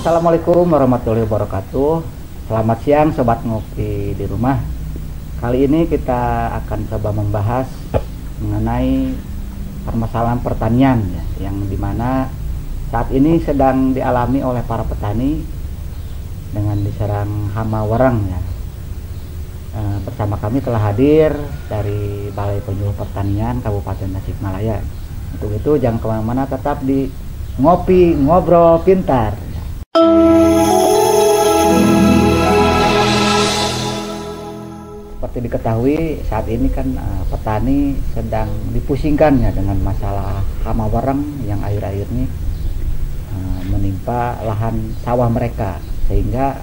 Assalamualaikum warahmatullahi wabarakatuh. Selamat siang sobat ngopi di rumah. Kali ini kita akan coba membahas mengenai permasalahan pertanian ya, yang dimana saat ini sedang dialami oleh para petani dengan diserang hama wereng ya. Bersama kami telah hadir dari Balai Penyuluh Pertanian Kabupaten Tasikmalaya. Untuk itu jangan kemana-mana, tetap di Ngopi Ngobrol Pintar. Seperti diketahui saat ini kan petani sedang dipusingkan ya dengan masalah hama wereng yang akhir-akhir ini menimpa lahan sawah mereka, sehingga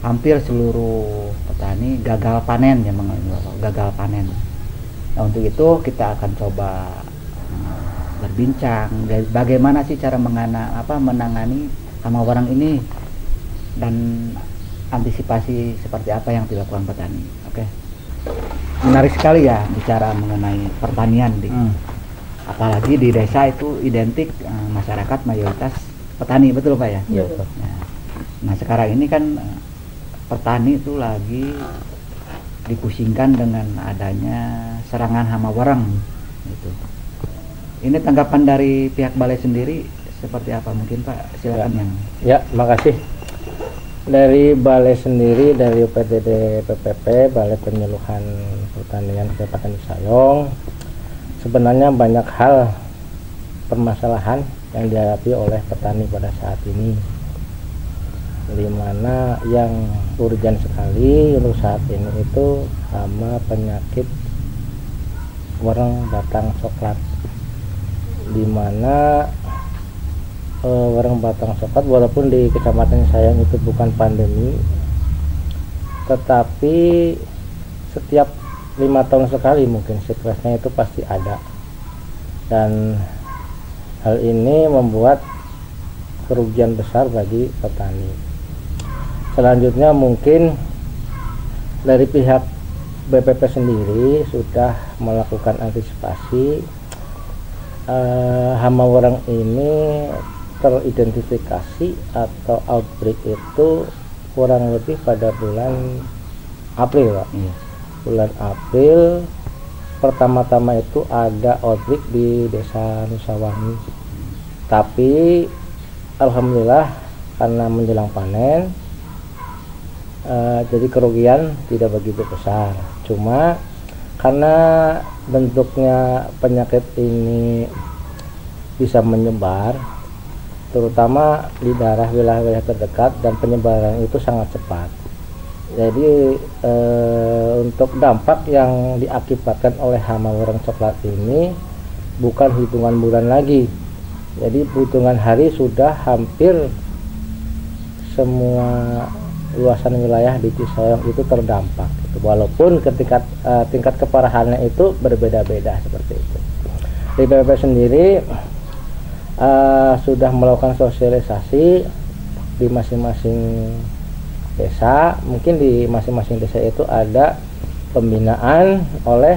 hampir seluruh petani gagal panen ya, gagal panen. Nah, untuk itu kita akan coba berbincang bagaimana sih cara menangani hama wereng ini dan antisipasi seperti apa yang dilakukan petani. Oke. Menarik sekali ya bicara mengenai pertanian apalagi di desa itu identik masyarakat mayoritas petani, betul Pak ya? Iya betul. Nah sekarang ini kan petani itu lagi dipusingkan dengan adanya serangan hama wereng gitu. Ini tanggapan dari pihak balai sendiri seperti apa mungkin Pak? Silakan Ya, makasih. Dari balai sendiri, dari UPTD PPP, Balai Penyuluhan Pertanian Kabupaten Sayong, sebenarnya banyak hal permasalahan yang dihadapi oleh petani pada saat ini, dimana yang urgen sekali untuk saat ini itu hama penyakit wereng batang coklat, dimana wereng batang coklat walaupun di kecamatan Sayong itu bukan pandemi, tetapi setiap 5 tahun sekali mungkin siklusnya itu pasti ada, dan hal ini membuat kerugian besar bagi petani. Selanjutnya mungkin dari pihak BPP sendiri sudah melakukan antisipasi. Hama wereng ini teridentifikasi atau outbreak itu kurang lebih pada bulan April Pak. Bulan April pertama-tama itu ada outbreak di desa Nusawangi, tapi alhamdulillah karena menjelang panen jadi kerugian tidak begitu besar. Cuma karena bentuknya penyakit ini bisa menyebar terutama di daerah wilayah terdekat, dan penyebaran itu sangat cepat. Jadi untuk dampak yang diakibatkan oleh hama wereng coklat ini bukan hitungan bulan lagi, jadi hitungan hari sudah hampir semua luasan wilayah di Cisayong itu terdampak gitu. Walaupun ketika tingkat keparahannya itu berbeda-beda seperti itu. Di BPP sendiri sudah melakukan sosialisasi di masing-masing desa. Mungkin di masing-masing desa itu ada pembinaan oleh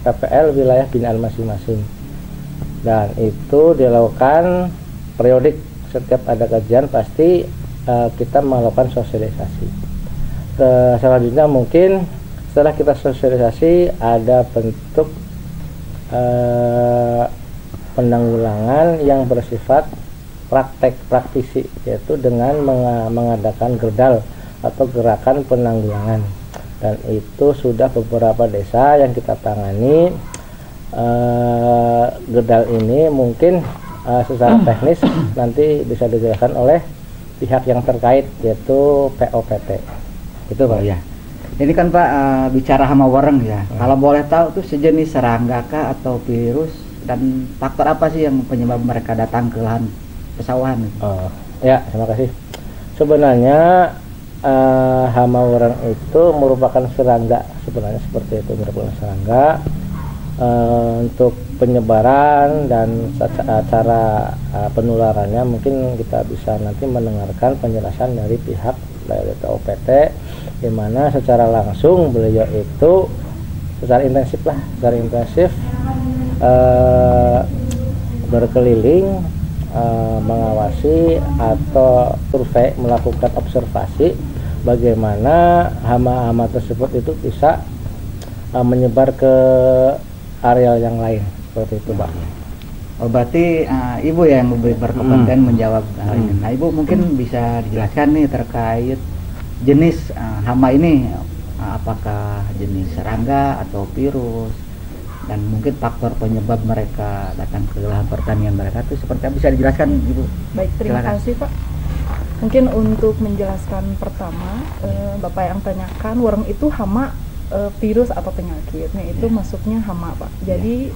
PPL wilayah binaan masing-masing, dan itu dilakukan periodik. Setiap ada kajian pasti kita melakukan sosialisasi. Selanjutnya mungkin setelah kita sosialisasi ada bentuk penanggulangan yang bersifat praktisi, yaitu dengan mengadakan gerdal atau gerakan penanggulangan, dan itu sudah beberapa desa yang kita tangani. Gerdal ini mungkin secara teknis nanti bisa dijelaskan oleh pihak yang terkait, yaitu POPT. Itu Pak ya. Ini kan Pak bicara hama wereng ya. Kalau boleh tahu tuh sejenis serangga kah atau virus, dan faktor apa sih yang penyebab mereka datang ke lahan pesawahan? Ya, terima kasih. Sebenarnya hama wereng itu merupakan serangga, sebenarnya seperti itu, merupakan serangga. Untuk penyebaran dan cara penularannya mungkin kita bisa nanti mendengarkan penjelasan dari pihak dari OPT, di mana secara langsung beliau itu secara intensif berkeliling mengawasi atau survei, melakukan observasi bagaimana hama-hama tersebut itu bisa menyebar ke areal yang lain, seperti itu Pak. Oh, berarti Ibu yang berkompeten menjawab hal ini. Nah, Ibu mungkin bisa dijelaskan nih terkait jenis hama ini, apakah jenis serangga atau virus, dan mungkin faktor penyebab mereka datang ke lahan pertanian mereka itu seperti apa, bisa dijelaskan Ibu? Baik, terima Silakan. kasih Pak. Mungkin untuk menjelaskan pertama, Bapak yang tanyakan wareng itu hama, virus atau penyakit. Nah, itu masuknya hama Pak. Jadi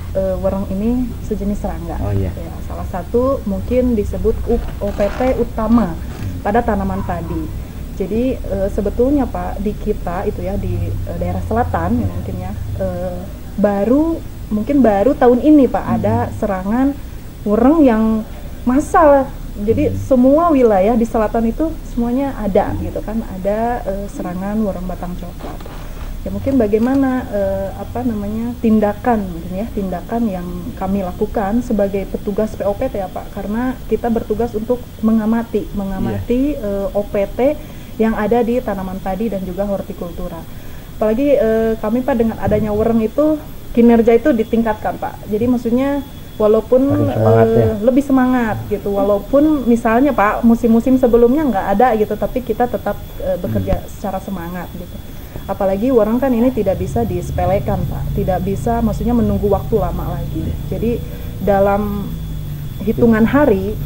wareng ini sejenis serangga. Oh iya. Ya, salah satu mungkin disebut OPT utama pada tanaman padi. Jadi sebetulnya Pak, di kita itu ya di daerah selatan ya, mungkin ya baru tahun ini Pak ada serangan wareng yang massal. Jadi semua wilayah di selatan itu semuanya ada gitu kan, ada serangan wareng batang coklat. Ya mungkin bagaimana tindakan mungkin ya, tindakan yang kami lakukan sebagai petugas POPT ya Pak, karena kita bertugas untuk mengamati OPT yang ada di tanaman padi dan juga hortikultura. Apalagi kami Pak dengan adanya wareng itu kinerja itu ditingkatkan Pak. Jadi maksudnya walaupun lebih semangat gitu, walaupun misalnya Pak musim-musim sebelumnya nggak ada gitu, tapi kita tetap bekerja secara semangat gitu. Apalagi wareng kan ini tidak bisa disepelekan Pak, tidak bisa maksudnya menunggu waktu lama lagi. Jadi dalam hitungan hari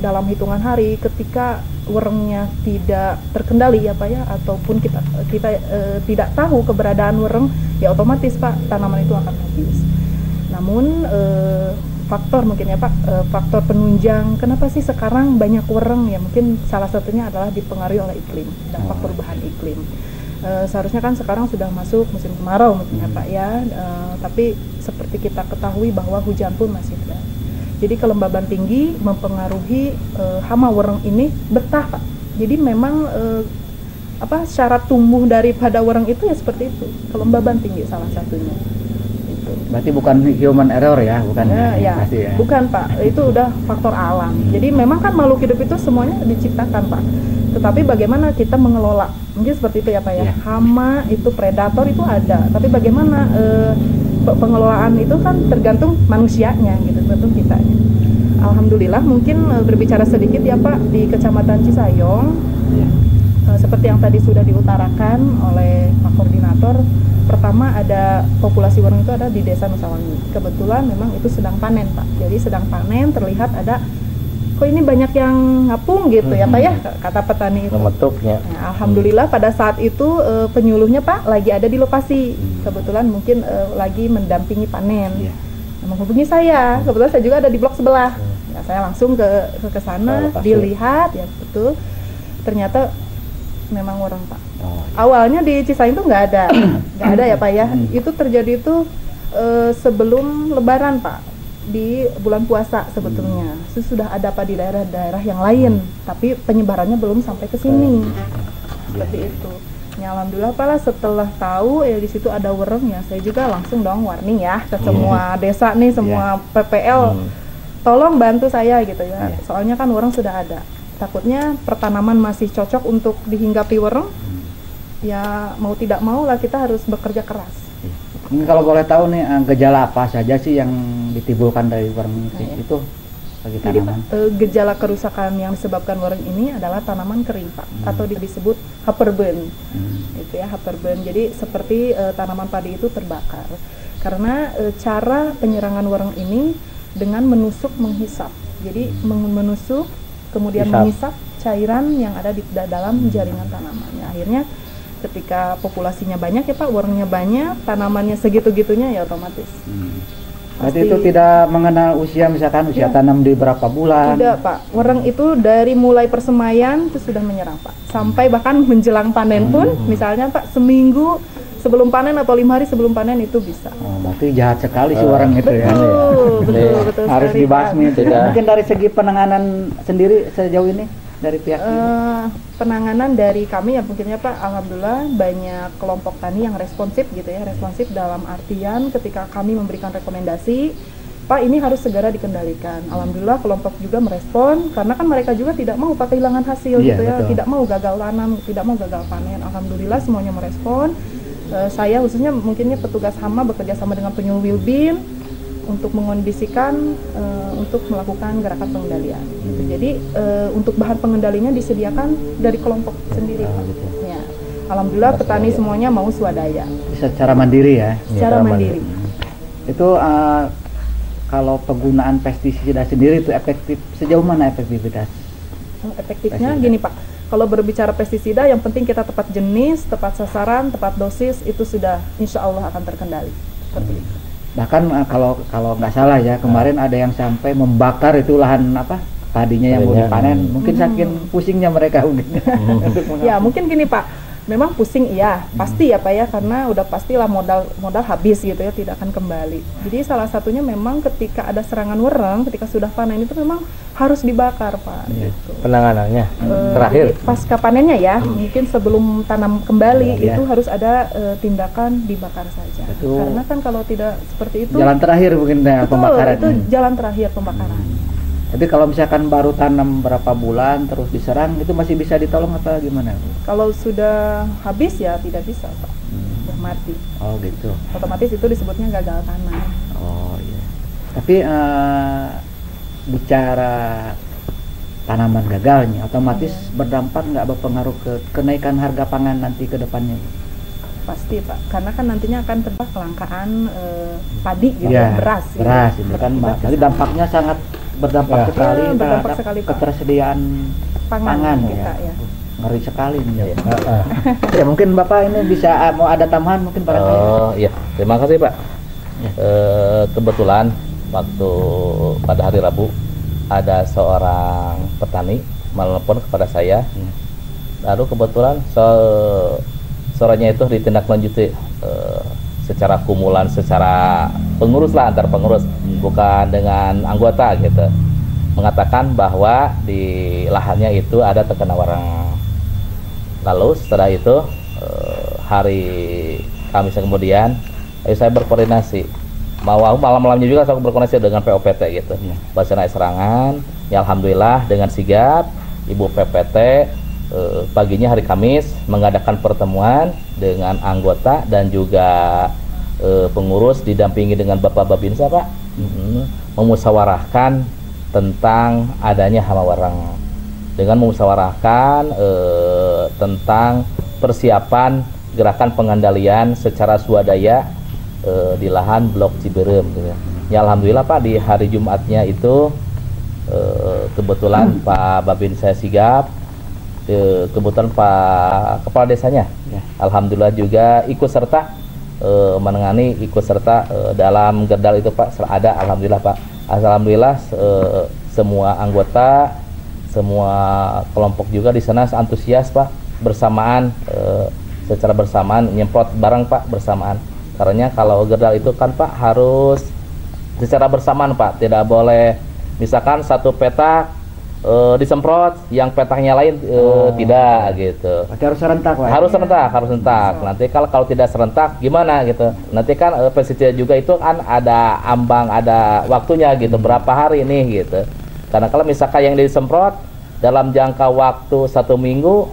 ketika warengnya tidak terkendali ya Pak ya, ataupun kita tidak tahu keberadaan wareng, ya otomatis Pak tanaman itu akan habis. Namun faktor mungkin ya Pak, faktor penunjang kenapa sih sekarang banyak wareng, ya mungkin salah satunya adalah dipengaruhi oleh iklim, dampak perubahan iklim. Seharusnya kan sekarang sudah masuk musim kemarau mungkin ya Pak ya, tapi seperti kita ketahui bahwa hujan pun masih tidak. Jadi kelembaban tinggi mempengaruhi hama wareng ini betah Pak. Jadi memang syarat tumbuh daripada wareng itu ya seperti itu, kelembaban tinggi salah satunya. Itu. Berarti bukan human error ya, bukan ya, bukan Pak, itu udah faktor alam. Jadi memang kan makhluk hidup itu semuanya diciptakan Pak, tetapi bagaimana kita mengelola, mungkin seperti itu ya Pak ya. Hama itu predator itu ada, tapi bagaimana pengelolaan itu kan tergantung manusianya gitu, tergantung kitanya. Alhamdulillah mungkin berbicara sedikit ya Pak, di Kecamatan Cisayong seperti yang tadi sudah diutarakan oleh Pak Koordinator, pertama ada populasi wareng itu ada di Desa Nusawangi. Kebetulan memang itu sedang panen Pak, jadi sedang panen, terlihat ada kok ini banyak yang ngapung gitu ya Pak ya, kata petani itu. Nah, Alhamdulillah pada saat itu penyuluhnya Pak lagi ada di lokasi, kebetulan mungkin lagi mendampingi panen. Menghubungi saya, kebetulan saya juga ada di blok sebelah. Nah, saya langsung ke sana, dilihat ya betul. Ternyata memang wareng Pak. Awalnya di Cisayong itu nggak ada ya Pak ya. Itu terjadi itu sebelum Lebaran Pak. Di bulan puasa sebetulnya sudah ada Pak di daerah-daerah yang lain, tapi penyebarannya belum sampai ke sini. Seperti itu. Ya alhamdulillah Pak lah, setelah tahu ya di situ ada wareng ya, saya juga langsung dong warning ya ke semua desa nih, semua PPL, tolong bantu saya gitu ya. Soalnya kan wareng sudah ada. Takutnya pertanaman masih cocok untuk dihinggapi wareng. Ya mau tidak mau lah kita harus bekerja keras. Ini kalau boleh tahu nih gejala apa saja sih yang ditimbulkan dari wareng itu bagi tanaman? Jadi gejala kerusakan yang disebabkan wareng ini adalah tanaman kering Pak, atau disebut haperburn. Itu ya haperburn. Jadi seperti tanaman padi itu terbakar. Karena cara penyerangan wareng ini dengan menusuk menghisap. Jadi menusuk kemudian menghisap cairan yang ada di dalam jaringan tanamannya. Akhirnya ketika populasinya banyak ya Pak, warengnya banyak, tanamannya segitu-gitunya ya otomatis. Berarti itu tidak mengenal usia, misalkan usia tanam di berapa bulan? Tidak Pak, wareng itu dari mulai persemaian itu sudah menyerang Pak, sampai bahkan menjelang panen pun, misalnya Pak seminggu sebelum panen atau 5 hari sebelum panen itu bisa. Berarti jahat sekali si wareng itu ya. Betul harus sekali, dibasmi. Pak. Mungkin dari segi penanganan sendiri sejauh ini dari pihak penanganan dari kami ya mungkinnya Pak, alhamdulillah banyak kelompok tani yang responsif gitu ya, responsif dalam artian ketika kami memberikan rekomendasi Pak ini harus segera dikendalikan. Alhamdulillah kelompok juga merespon karena kan mereka juga tidak mau Pak kehilangan hasil Iya, gitu ya, betul. tidak mau gagal tanam, tidak mau gagal panen. Alhamdulillah semuanya merespon. Saya khususnya mungkinnya petugas hama bekerja sama dengan penyuluh Wilbin untuk mengondisikan untuk melakukan gerakan pengendalian. Gitu. Jadi untuk bahan pengendalinya disediakan dari kelompok sendiri. Pak. gitu. Ya. Alhamdulillah petani semuanya mau swadaya Secara mandiri ya. secara mandiri. Itu kalau penggunaan pestisida sendiri itu efektif, sejauh mana efektivitas? Efektifnya Pestisida. gini Pak, kalau berbicara pestisida yang penting kita tepat jenis, tepat sasaran, tepat dosis, itu sudah insya Allah akan terkendali. Seperti itu. Bahkan kalau nggak salah ya kemarin ada yang sampai membakar itu lahan apa padinya yang mau Padinya, dipanen, mungkin saking pusingnya mereka mungkin. Ya mungkin gini Pak, memang pusing iya, pasti ya Pak ya, karena udah pastilah modal habis gitu ya, tidak akan kembali. Jadi salah satunya memang ketika ada serangan wereng, ketika sudah panen itu memang harus dibakar Pak. Iya. Gitu. Penanganannya Eh, terakhir. jadi pasca panennya ya, mungkin sebelum tanam kembali Iya. itu harus ada tindakan dibakar saja. Itu Karena kan kalau tidak seperti itu, jalan terakhir mungkin ya, betul, pembakaran. itu jalan terakhir pembakaran. Tapi kalau misalkan baru tanam berapa bulan terus diserang itu masih bisa ditolong atau gimana? Kalau sudah habis ya tidak bisa Pak, sudah mati. Oh gitu. Otomatis itu disebutnya gagal tanam. Oh iya. Tapi bicara tanaman gagalnya, otomatis berdampak nggak berpengaruh ke kenaikan harga pangan nanti ke depannya? Pasti Pak, karena kan nantinya akan terjadi kelangkaan padi gitu, Iya, beras. gitu. beras itu kan Berakibat jadi ke dampaknya sangat berdampak Ya. sekali Ya, berdampak terhadap sekali, Pak. ketersediaan pangan ya. kita ya. Ngeri sekali nih. Iya. Heeh. Ya mungkin Bapak ini bisa mau ada tambahan mungkin barangkali. Oh iya, terima kasih Pak. Ya. Kebetulan waktu pada hari Rabu ada seorang petani menelepon kepada saya. Lalu kebetulan sorenya itu ditindaklanjuti secara kumulan, secara pengurus lah, antar pengurus, bukan dengan anggota gitu. Mengatakan bahwa di lahannya itu ada terkena warang. Lalu setelah itu hari Kamis kemudian saya berkoordinasi, malam-malamnya juga saya berkoordinasi dengan POPT gitu. Iya. Basarnas serangan, ya alhamdulillah dengan sigap Ibu PPT paginya hari Kamis mengadakan pertemuan dengan anggota dan juga pengurus didampingi dengan Bapak Babinsa Pak, memusyawarahkan tentang adanya hama warang, dengan memusyawarahkan tentang persiapan gerakan pengendalian secara swadaya di lahan Blok Ciberem gitu. Ya alhamdulillah Pak, di hari Jumatnya itu kebetulan Pak Babinsa sigap, kebetulan Pak Kepala Desanya Ya. alhamdulillah juga ikut serta menangani, ikut serta dalam gerdal itu Pak. Ada alhamdulillah Pak, alhamdulillah semua anggota, semua kelompok juga di sana antusias Pak, bersamaan secara bersamaan nyemprot barang Pak, bersamaan. Karena kalau gerdal itu kan Pak harus secara bersamaan Pak, tidak boleh misalkan satu petak disemprot, yang petaknya lain tidak gitu. Berarti harus serentak Pak. Harus serentak, harus serentak. Nanti kalau tidak serentak gimana gitu. Nanti kan pestisida juga itu kan ada ambang, ada waktunya gitu, berapa hari ini gitu. Karena kalau misalkan yang disemprot dalam jangka waktu 1 minggu,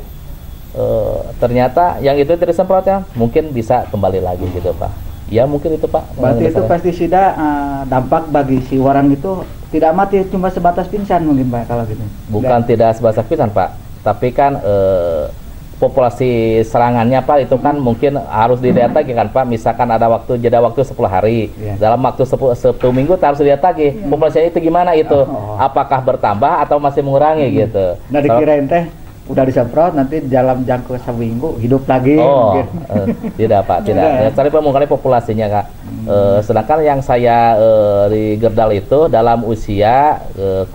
ternyata yang itu tidak disemprot ya mungkin bisa kembali lagi gitu Pak. Ya mungkin itu Pak. Berarti itu pestisida dampak bagi si warang itu tidak mati, cuma sebatas pingsan mungkin Pak kalau gitu. Bukan tidak sebatas pingsan Pak, tapi kan populasi serangannya Pak itu kan mungkin harus didata kan Pak. Misalkan ada jeda waktu 10 hari, Iya. dalam waktu 10 minggu harus didata populasinya itu gimana itu, apakah bertambah atau masih mengurangi gitu. Nah dikirain teh udah disemprot nanti dalam jangka seminggu hidup lagi. Oh, mungkin. tidak Pak, tidak. Tidak, ya? Cari mengurangi populasinya Kak. Sedangkan yang saya di Gerdal itu dalam usia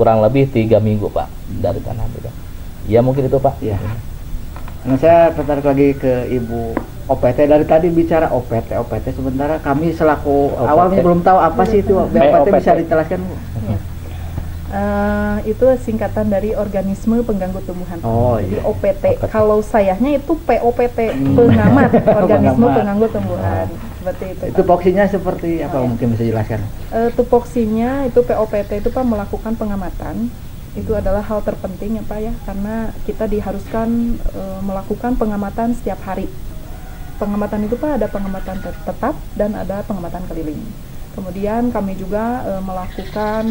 kurang lebih 3 minggu Pak dari tanah itu. Ya mungkin itu Pak. Iya. Nah, saya tertarik lagi ke Ibu OPT. Dari tadi bicara OPT, sementara kami selaku OPT. awalnya belum tahu apa sih itu OPT, bisa OPT. ditelaskan Bu? Itu singkatan dari organisme pengganggu tumbuhan. Oh, Jadi iya. OPT. OPT. Kalau sayahnya itu POPT, pengamat organisme Pengamat. pengganggu tumbuhan. Seperti itu. Itu Pak. voksinya seperti apa, Oh, ya. mungkin bisa jelaskan? Tupoksinya itu POPT itu Pak melakukan pengamatan. Itu adalah hal terpenting ya Pak ya, karena kita diharuskan melakukan pengamatan setiap hari. Pengamatan itu Pak ada pengamatan tetap dan ada pengamatan keliling. Kemudian kami juga melakukan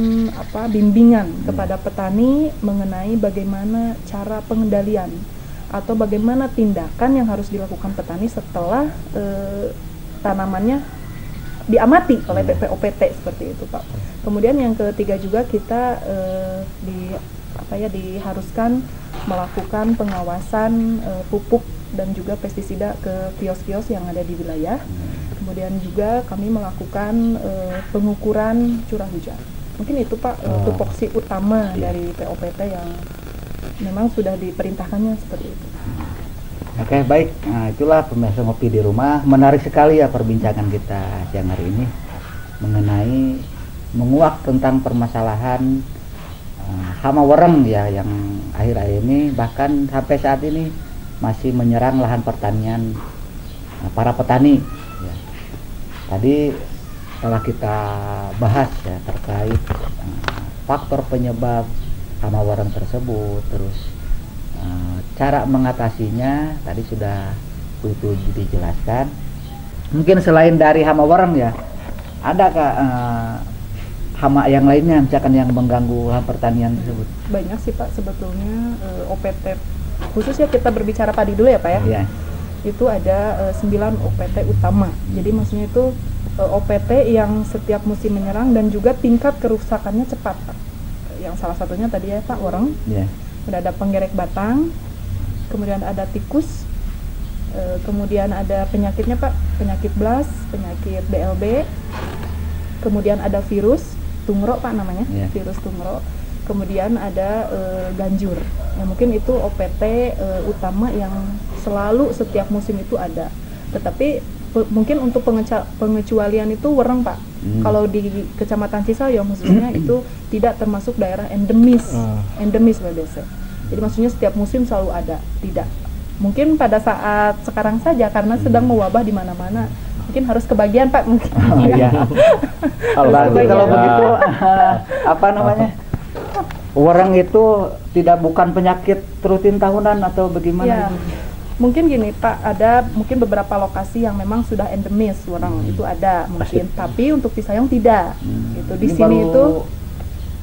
bimbingan kepada petani mengenai bagaimana cara pengendalian atau bagaimana tindakan yang harus dilakukan petani setelah tanamannya diamati oleh POPT seperti itu Pak. Kemudian yang ketiga juga kita diharuskan melakukan pengawasan pupuk dan juga pestisida ke kios-kios yang ada di wilayah. Kemudian juga kami melakukan pengukuran curah hujan. Mungkin itu Pak tupoksi utama dari POPT yang memang sudah diperintahkannya seperti itu. Oke, baik. Nah, itulah pemirsa Ngopi di Rumah. Menarik sekali ya perbincangan kita siang hari ini mengenai menguak tentang permasalahan hama wereng ya yang akhir-akhir ini bahkan sampai saat ini masih menyerang lahan pertanian para petani. Ya. Tadi telah kita bahas ya terkait faktor penyebab hama wereng tersebut, terus cara mengatasinya tadi sudah itu dijelaskan. Mungkin selain dari hama wereng ya, adakah hama yang lainnya misalkan yang mengganggu lahan pertanian tersebut? Banyak sih Pak sebetulnya OPT, khususnya kita berbicara padi dulu ya Pak ya. Iya. Itu ada 9 OPT utama. Jadi maksudnya itu OPT yang setiap musim menyerang dan juga tingkat kerusakannya cepat Pak. Yang salah satunya tadi ya Pak wereng. Iya. Kemudian ada penggerek batang, kemudian ada tikus, kemudian ada penyakitnya Pak, penyakit BLAS, penyakit BLB, kemudian ada virus tungro Pak namanya, Yeah. virus tungro, kemudian ada ganjur. Ya, mungkin itu OPT utama yang selalu setiap musim itu ada. Tetapi mungkin untuk pengecualian itu wereng Pak. Kalau di Kecamatan Cisayong khususnya itu tidak termasuk daerah endemis, endemis WBC. Jadi maksudnya setiap musim selalu ada, tidak. Mungkin pada saat sekarang saja karena sedang mewabah di mana-mana. Mungkin harus kebagian Pak mungkin. Oh, iya. Berarti kalau begitu apa namanya? Wereng itu bukan penyakit rutin tahunan atau bagaimana? Ya, Ibu? mungkin gini Pak, ada mungkin beberapa lokasi yang memang sudah endemis wereng itu ada mungkin, tapi untuk Cisayong tidak. Gitu. Di Ini sini baru itu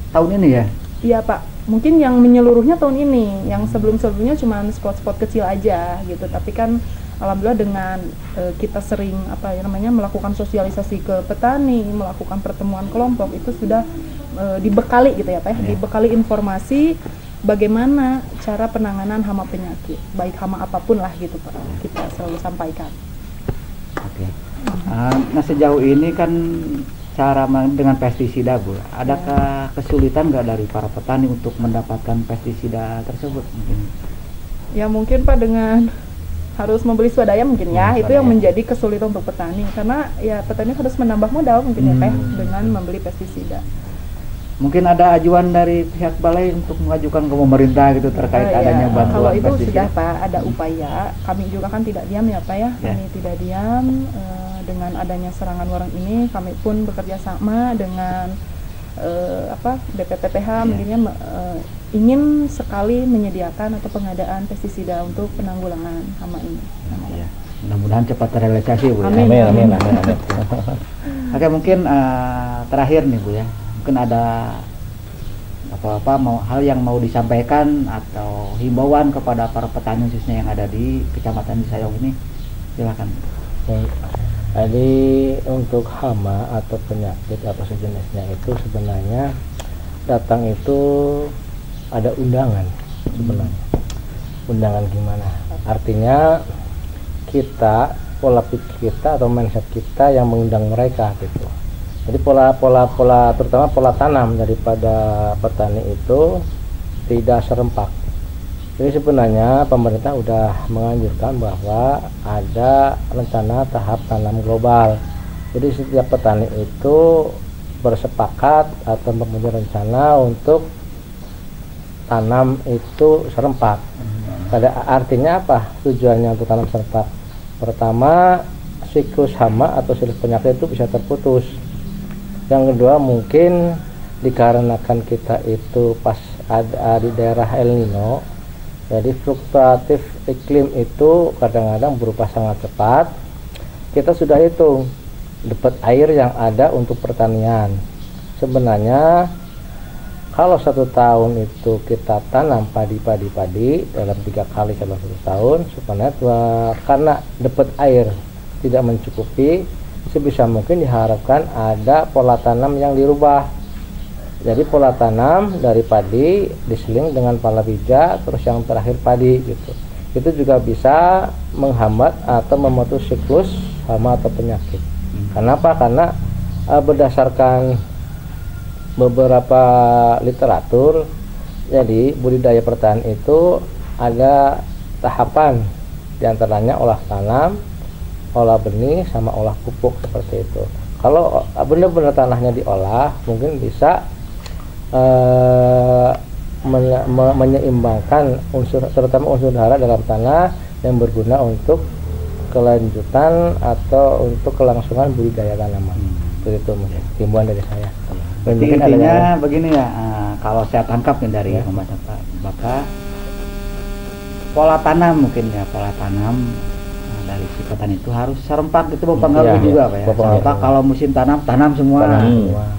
tahun ini ya? iya Pak, mungkin yang menyeluruhnya tahun ini, yang sebelum-sebelumnya cuma spot-spot kecil aja gitu. Tapi kan alhamdulillah dengan kita sering melakukan sosialisasi ke petani, melakukan pertemuan kelompok itu sudah dibekali gitu ya Pak ya, dibekali informasi bagaimana cara penanganan hama penyakit, baik hama apapun lah gitu Pak, kita selalu sampaikan. Oke. Nah sejauh ini kan cara dengan pestisida Bu, adakah kesulitan nggak dari para petani untuk mendapatkan pestisida tersebut? Mungkin. Ya mungkin Pak dengan harus membeli swadaya mungkin ya, itu yang menjadi kesulitan untuk petani karena ya petani harus menambah modal mungkin ya Pak ya, dengan membeli pestisida. Mungkin ada ajuan dari pihak balai untuk mengajukan ke pemerintah gitu terkait adanya bantuan kalau itu pestisida. sudah Pak ada upaya, kami juga kan tidak diam ya Pak ya, kami tidak diam dengan adanya serangan wereng ini, kami pun bekerja sama dengan BPPPH mungkinnya ingin sekali menyediakan atau pengadaan pestisida untuk penanggulangan hama ini. Ya, mudah-mudahan cepat terrealisasi Bu. Amin. Ya. Amin. Oke, mungkin terakhir nih Bu ya, mungkin ada apa-apa hal yang mau disampaikan atau himbauan kepada para petani khususnya yang ada di Kecamatan Cisayong ini, silakan. Jadi untuk hama atau penyakit apa sejenisnya itu sebenarnya datang itu ada undangan sebenarnya. Undangan gimana? Artinya kita, pola pikir kita atau mindset kita yang mengundang mereka gitu. Jadi pola terutama pola tanam daripada petani itu tidak serempak. Jadi sebenarnya pemerintah udah menganjurkan bahwa ada rencana tahap tanam global. Jadi setiap petani itu bersepakat atau mempunyai rencana untuk tanam itu serempak. Artinya apa tujuannya untuk tanam serempak? Pertama, siklus hama atau siklus penyakit itu bisa terputus. Yang kedua, mungkin dikarenakan kita itu pas ada di daerah El Nino, jadi fluktuatif iklim itu kadang-kadang berupa sangat cepat. Kita sudah hitung dapat air yang ada untuk pertanian. Sebenarnya kalau 1 tahun itu kita tanam padi dalam 3 kali dalam 1 tahun, supaya karena dapat air tidak mencukupi, sebisa mungkin diharapkan ada pola tanam yang dirubah. Jadi pola tanam dari padi diseling dengan palawija, terus yang terakhir padi gitu. Itu juga bisa menghambat atau memutus siklus hama atau penyakit. Kenapa? Karena berdasarkan beberapa literatur, jadi budidaya pertanian itu ada tahapan, diantaranya olah tanam, olah benih, sama olah pupuk seperti itu. Kalau benar-benar tanahnya diolah, mungkin bisa menyeimbangkan unsur, terutama unsur hara dalam tanah yang berguna untuk kelanjutan atau untuk kelangsungan budidaya tanaman. Itu mungkin himbauan dari saya. Jadi intinya begini ya, kalau saya tangkap nih dari pembahasan Pak Baka, pola tanam mungkin ya, pola tanam dari si petani itu harus serempak, itu berpengaruh juga Pak ya. Serempak, kalau musim tanam semua,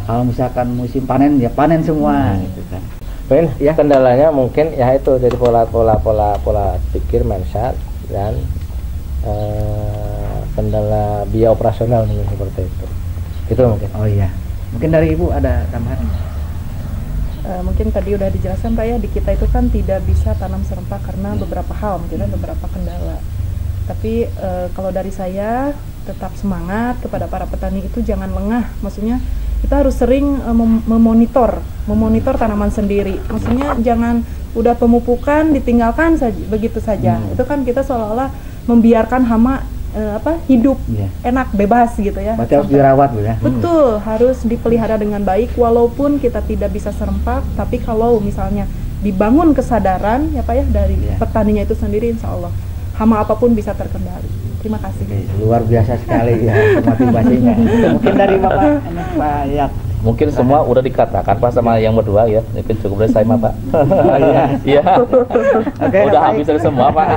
kalau misalkan musim panen ya panen semua gitu kan. Mungkin ya kendalanya mungkin ya itu dari pola pikir mindset dan kendala biaya operasional mungkin seperti itu. Itu mungkin. Oh iya. Mungkin dari Ibu ada tambahan? Mungkin tadi udah dijelaskan Pak ya, di kita itu kan tidak bisa tanam serempak karena beberapa hal, mungkin beberapa kendala. Tapi kalau dari saya tetap semangat kepada para petani itu jangan lengah. Maksudnya kita harus sering memonitor tanaman sendiri. Maksudnya jangan udah pemupukan ditinggalkan saja begitu saja. Itu kan kita seolah-olah membiarkan hama hidup enak bebas gitu ya. Berarti harus dirawat Bu ya. Betul, harus dipelihara dengan baik walaupun kita tidak bisa serempak, tapi kalau misalnya dibangun kesadaran ya Pak ya dari petaninya itu sendiri, insya Allah hama apapun bisa terkendali. Terima kasih. Oke, luar biasa sekali ya motivasinya. Mungkin dari Pak Yak. Mungkin semua udah dikatakan Pak sama yang berdua ya. Mungkin cukup dari saya Pak. Iya. Oke, udah habis dari semua Pak.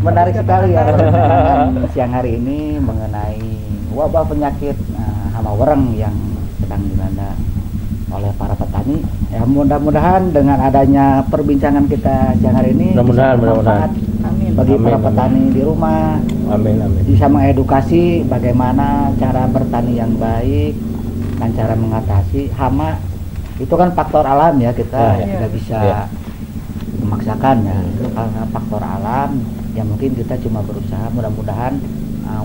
Menarik sekali ya perbincangan siang hari ini mengenai wabah penyakit hama wereng yang sedang dilanda oleh para petani. Ya mudah-mudahan dengan adanya perbincangan kita siang hari ini mudah-mudahan bagi para petani di rumah. Amin. Bisa mengedukasi bagaimana cara bertani yang baik dan cara mengatasi hama. Itu kan faktor alam ya, kita tidak bisa memaksakan ya. Itu karena faktor alam yang mungkin kita cuma berusaha, mudah-mudahan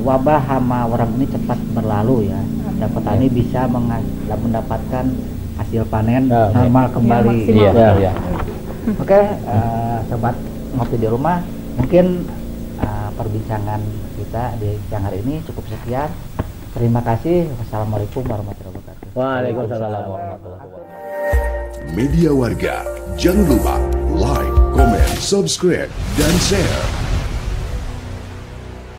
wabah hama wereng ini cepat berlalu ya, dan petani bisa mendapatkan hasil panen normal kembali. Oke, sobat ngopi di rumah, mungkin perbincangan kita di siang hari ini cukup sekian. Terima kasih. Wassalamualaikum warahmatullahi wabarakatuh. Waalaikumsalam warahmatullahi wabarakatuh. Media Warga, jangan lupa like, comment, subscribe, dan share.